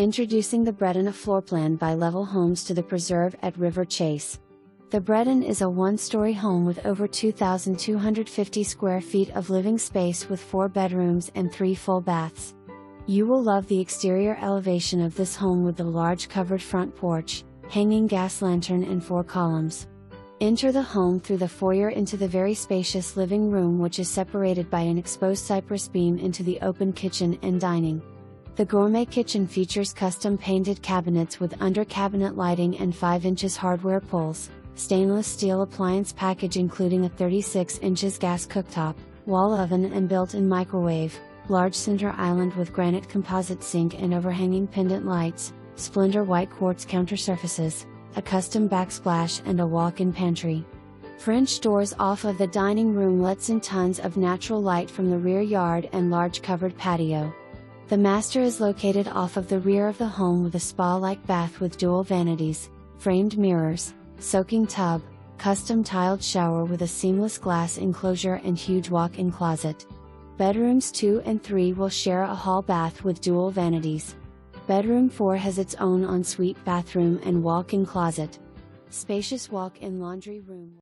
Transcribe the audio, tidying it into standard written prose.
Introducing the Breton A floorplan by Level Homes to the Preserve at River Chase. The Breton is a one-story home with over 2,250 square feet of living space with 4 bedrooms and 3 full baths. You will love the exterior elevation of this home with the large covered front porch, hanging gas lantern and 4 columns. Enter the home through the foyer into the very spacious living room, which is separated by an exposed cypress beam into the open kitchen and dining. The gourmet kitchen features custom painted cabinets with under-cabinet lighting and 5 inches hardware pulls, stainless steel appliance package including a 36 inches gas cooktop, wall oven and built-in microwave, large center island with granite composite sink and overhanging pendant lights, Splendor White quartz counter surfaces, a custom backsplash and a walk-in pantry. French doors off of the dining room lets in tons of natural light from the rear yard and large covered patio. The master is located off of the rear of the home with a spa-like bath with dual vanities, framed mirrors, soaking tub, custom tiled shower with a seamless glass enclosure and huge walk-in closet. Bedrooms 2 and 3 will share a hall bath with dual vanities. Bedroom 4 has its own ensuite bathroom and walk-in closet. Spacious walk-in laundry room.